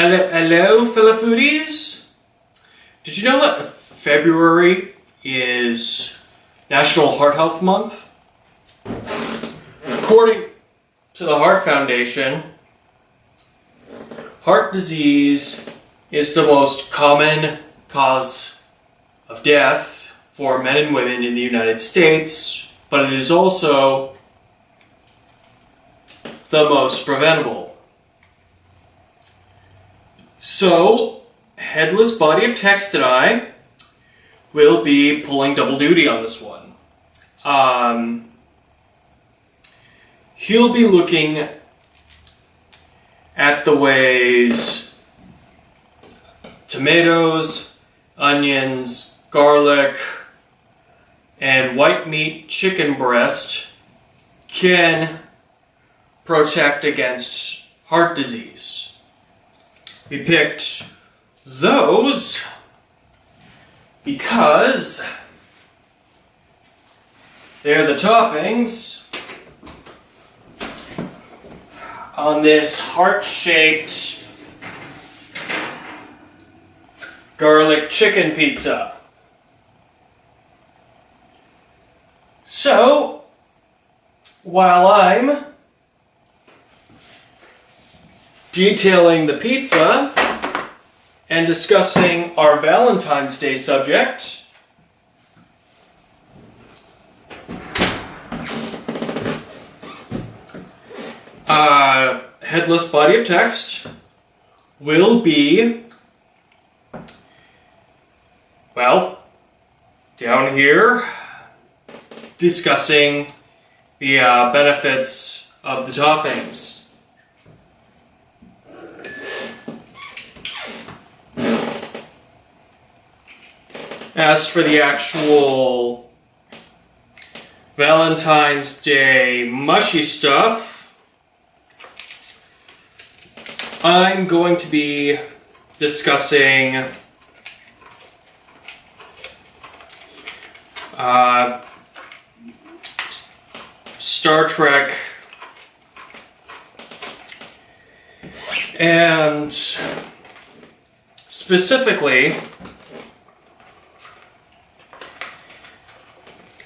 Hello, fellow foodies. Did you know that February is National Heart Health Month? According to the Heart Foundation, heart disease is the most common cause of death for men and women in the United States, but it is also the most preventable. So, Headless Body of Text and I will be pulling double duty on this one. He'll be looking at the ways tomatoes, onions, garlic, and white meat chicken breast can protect against heart disease. We picked those because they're the toppings on this heart-shaped garlic chicken pizza. So, while I'm detailing the pizza and discussing our Valentine's Day subject, Headless Body of Text will be, well, down here discussing the benefits of the toppings. As for the actual Valentine's Day mushy stuff, I'm going to be discussing Star Trek and specifically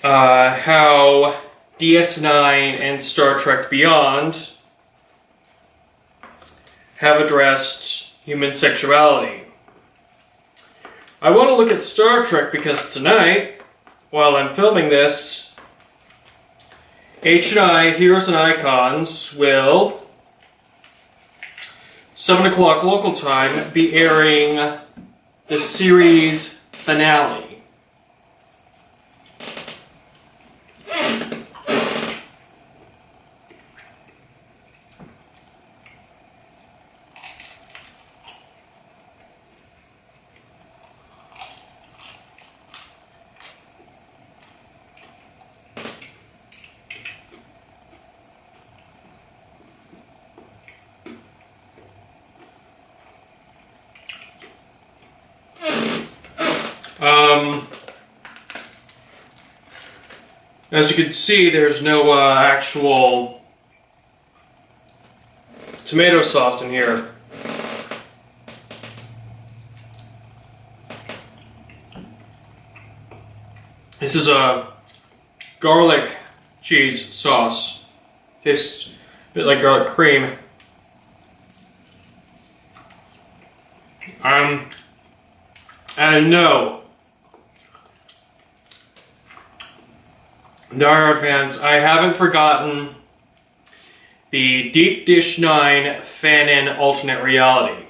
how DS9 and Star Trek Beyond have addressed human sexuality. I want to look at Star Trek because tonight, while I'm filming this, H&I Heroes and Icons will, 7 o'clock local time, be airing the series finale. As you can see, there's no actual tomato sauce in here. This is a garlic cheese sauce. Tastes a bit like garlic cream. And no, diehard fans, I haven't forgotten the Deep Dish 9 fan-in alternate reality.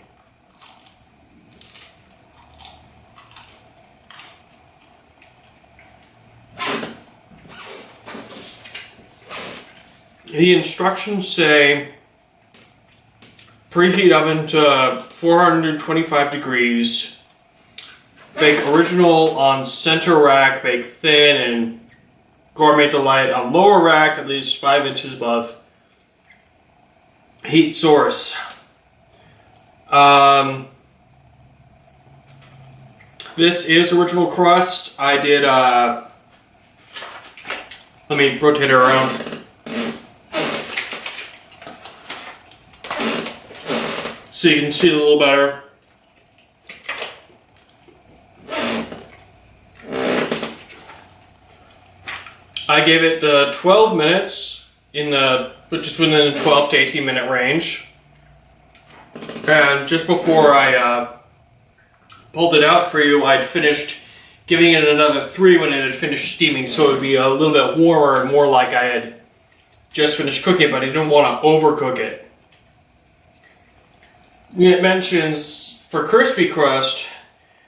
The instructions say preheat oven to 425 degrees, bake original on center rack, bake thin, and gourmet delight on lower rack at least 5 inches above heat source. This is original crust. I did, let me rotate it around. so you can see it a little better. I gave it 12 minutes which is within the 12 to 18 minute range. And just before I pulled it out for you, I'd finished giving it another 3 when it had finished steaming, so it would be a little bit warmer and more like I had just finished cooking it, but I didn't want to overcook it. It mentions for crispy crust,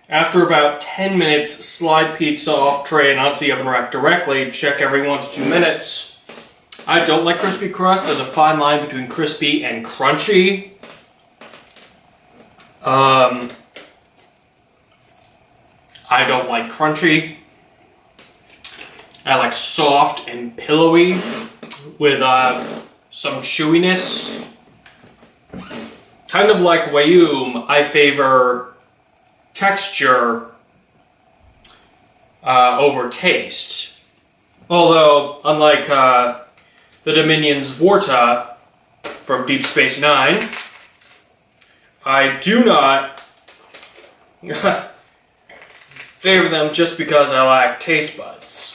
after about 10 minutes, slide pizza off tray and onto the oven rack directly. Check every 1 to 2 minutes. I don't like crispy crust. There's a fine line between crispy and crunchy. I don't like crunchy. I like soft and pillowy with some chewiness. Kind of like Wayum, I favor texture over taste. Although, unlike the Dominion's Vorta from Deep Space Nine, I do not favor them just because I lack taste buds.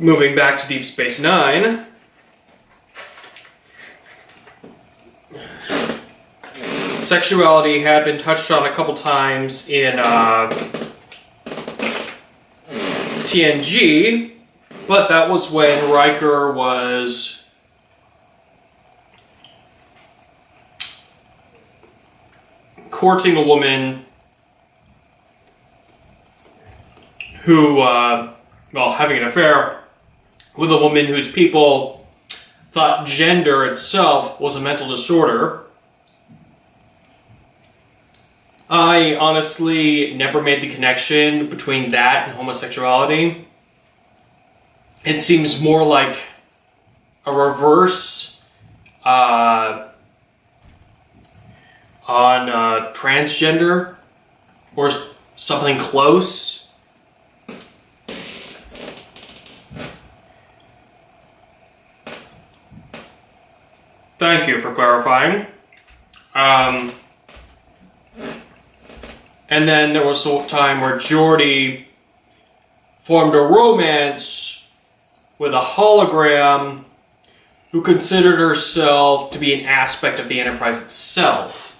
Moving back to Deep Space Nine, sexuality had been touched on a couple times in TNG, but that was when Riker was courting a woman who, having an affair with a woman whose people thought gender itself was a mental disorder. I honestly never made the connection between that and homosexuality. It seems more like a reverse on transgender, or something close. Thank you for clarifying. And then there was a time where Geordi formed a romance with a hologram who considered herself to be an aspect of the Enterprise itself.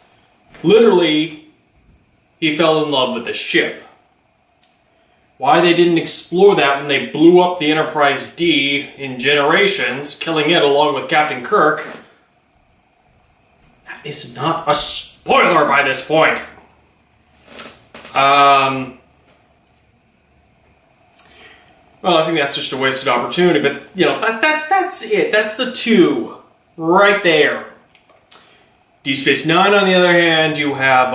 Literally, he fell in love with the ship. Why they didn't explore that when they blew up the Enterprise D in Generations, killing it along with Captain Kirk, that is not a spoiler by this point. Well, I think that's just a wasted opportunity, but, that's it. That's the two right there. Deep Space Nine, on the other hand, you have,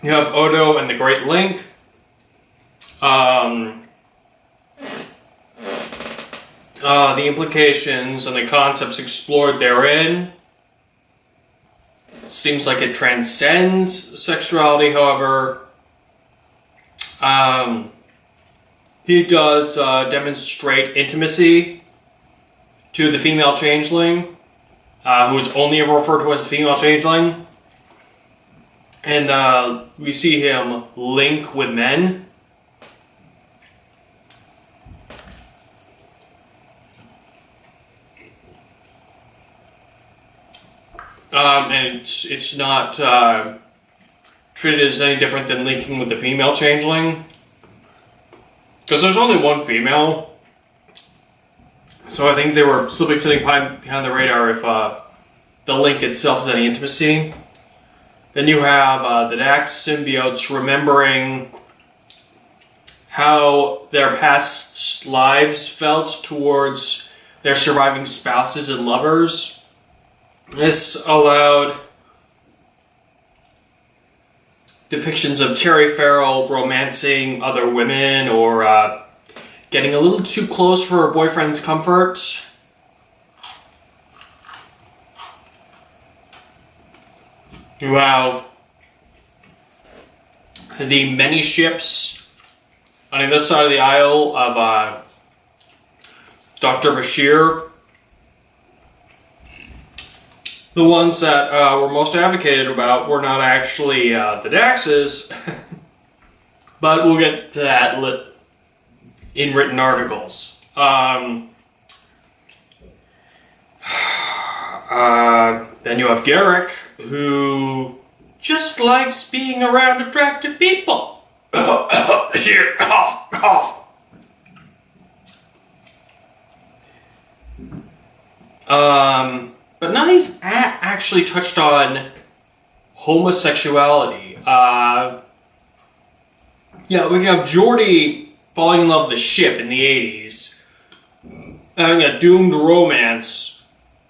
Odo and the Great Link. The implications and the concepts explored therein. It seems like it transcends sexuality, however. He does demonstrate intimacy to the female changeling, who is only ever referred to as the female changeling. And we see him link with men. And it's not treated as any different than linking with the female changeling. Because there's only one female. So I think they were still sitting behind the radar if the link itself is any intimacy. Then you have the Dax symbiotes remembering how their past lives felt towards their surviving spouses and lovers. This allowed depictions of Terry Farrell romancing other women or getting a little too close for her boyfriend's comfort. You have the many ships on the other side of the aisle of Dr. Bashir. The ones that were most advocated about were not actually the Daxes, but we'll get to that in written articles. Then you have Garrick, who just likes being around attractive people. Here, cough, cough. But none of these actually touched on homosexuality. Yeah, we can have Geordi falling in love with the ship in the 80s, having a doomed romance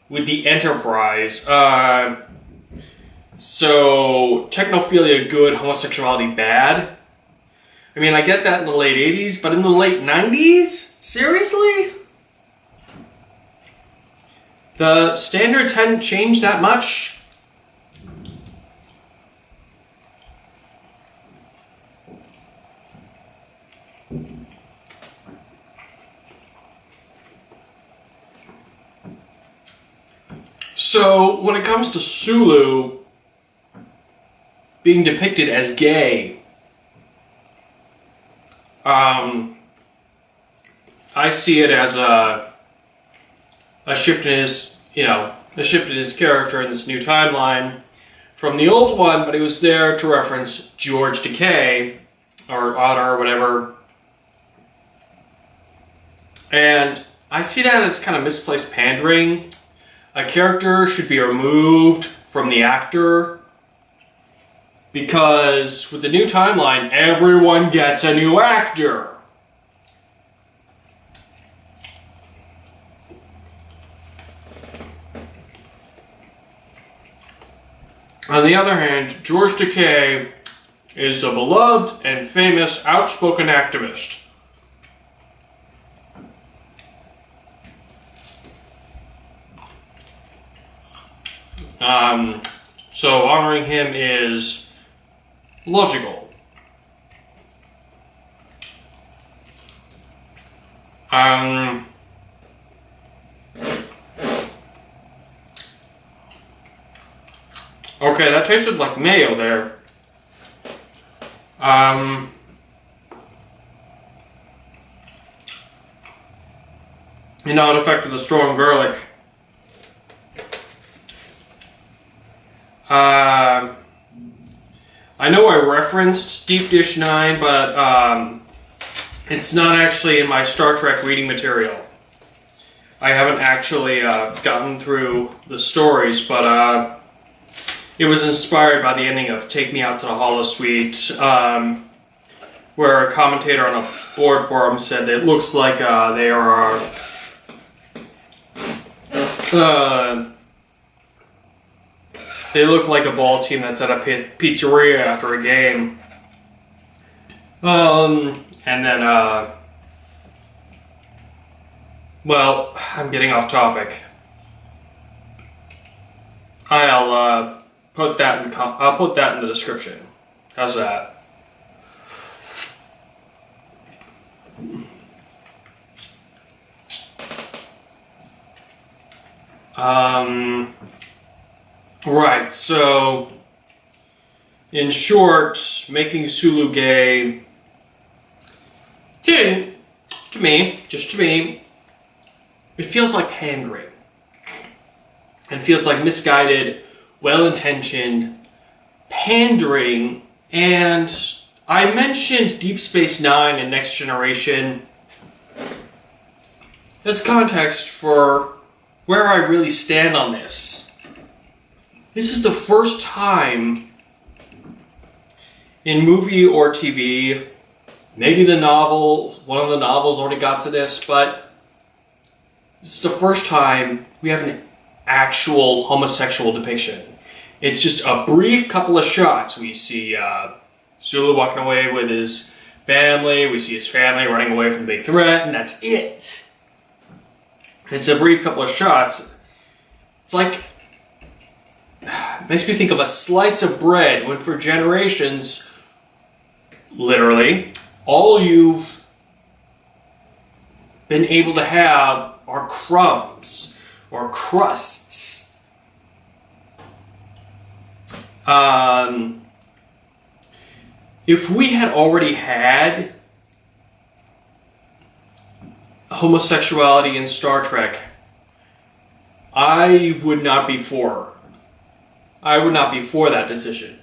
with the Enterprise. So, technophilia good, homosexuality bad. I mean, I get that in the late 80s, but in the late 90s? Seriously? The standards hadn't changed that much. So, when it comes to Sulu being depicted as gay, I see it as a shift in his, a shift in his character in this new timeline from the old one, but he was there to reference George Takei, or Otter, or whatever. And I see that as kind of misplaced pandering. A character should be removed from the actor, because with the new timeline, everyone gets a new actor. On the other hand, George Takei is a beloved and famous outspoken activist. So honoring him is logical. Okay, that tasted like mayo there. It affected the strong garlic. I know I referenced Deep Dish 9, but it's not actually in my Star Trek reading material. I haven't actually gotten through the stories, but it was inspired by the ending of Take Me Out to the Holosuite, where a commentator on a board forum said that it looks like they are they look like a ball team that's at a pizzeria after a game. And then, well, I'm getting off topic. I'll put that in the description. How's that? Right, so in short, making Sulu gay didn't, just to me, it feels like pandering. It feels like misguided, well-intentioned pandering. And I mentioned Deep Space Nine and Next Generation as context for where I really stand on this. This is the first time in movie or TV, maybe the novel, one of the novels already got to this, but this is the first time we have an actual homosexual depiction. It's just a brief couple of shots. We see Sulu walking away with his family, we see his family running away from the big threat, and that's it. It's a brief couple of shots. It's like makes me think of a slice of bread when for generations, literally, all you've been able to have are crumbs or crusts. If we had already had homosexuality in Star Trek, I would not be for that decision.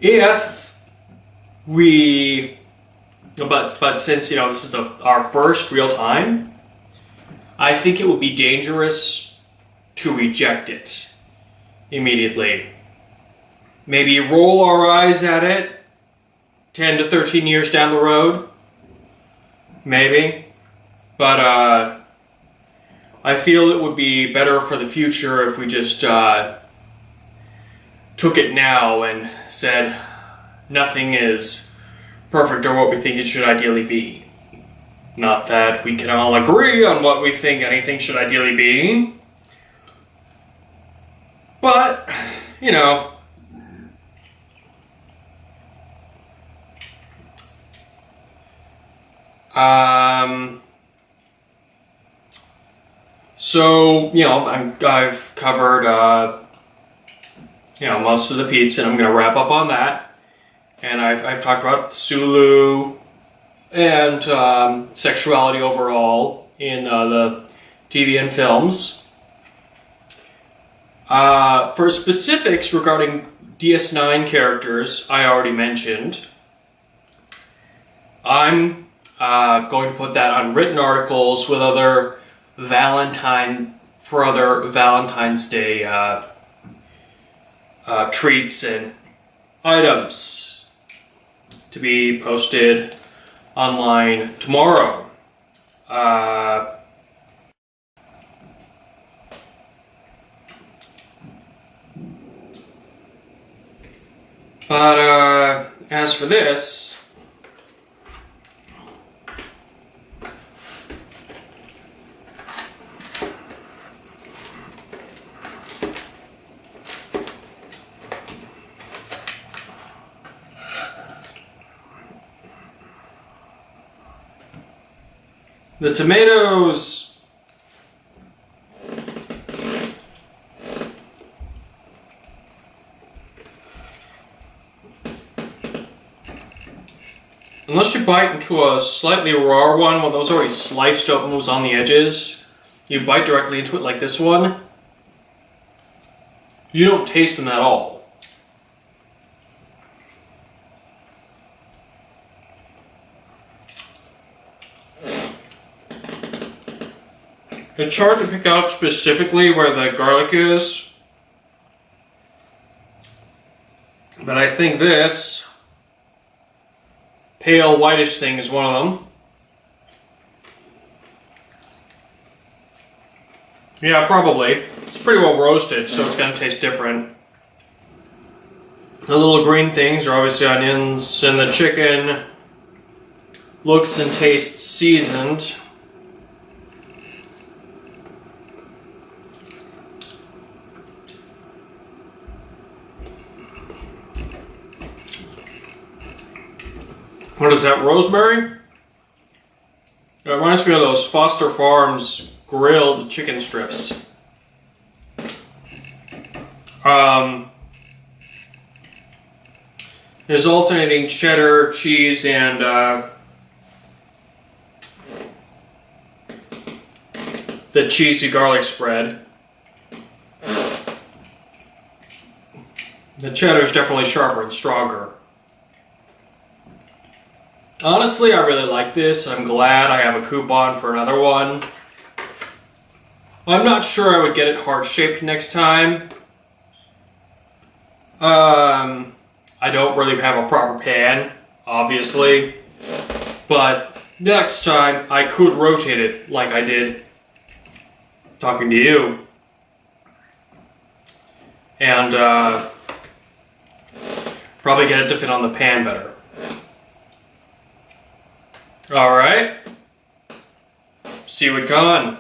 If we, but since, you know, this is our first real time, I think it would be dangerous to reject it immediately. Maybe roll our eyes at it 10 to 13 years down the road. Maybe. But I feel it would be better for the future if we just took it now and said nothing is perfect or what we think it should ideally be. Not that we can all agree on what we think anything should ideally be. But, you know, so, you know, I've covered, you know, most of the pizza, and I'm going to wrap up on that. And I've talked about Sulu and sexuality overall in the TV and films. For specifics regarding DS9 characters, I already mentioned. I'm going to put that on written articles with other Valentine's Day treats and items to be posted online tomorrow. But as for this, the tomatoes, unless you bite into a slightly raw one that was already sliced up and was on the edges, you bite directly into it like this one, you don't taste them at all. It's hard to pick out specifically where the garlic is, but I think this pale whitish thing is one of them. Yeah, probably. It's pretty well roasted, so it's going to taste different. The little green things are obviously onions, and the chicken looks and tastes seasoned. What is that, rosemary? It reminds me of those Foster Farms grilled chicken strips. There's alternating cheddar, cheese, and the cheesy garlic spread. The cheddar is definitely sharper and stronger. Honestly, I really like this. I'm glad I have a coupon for another one. I'm not sure I would get it heart-shaped next time. I don't really have a proper pan, obviously. But next time, I could rotate it like I did talking to you. And probably get it to fit on the pan better. Alright. See you at con.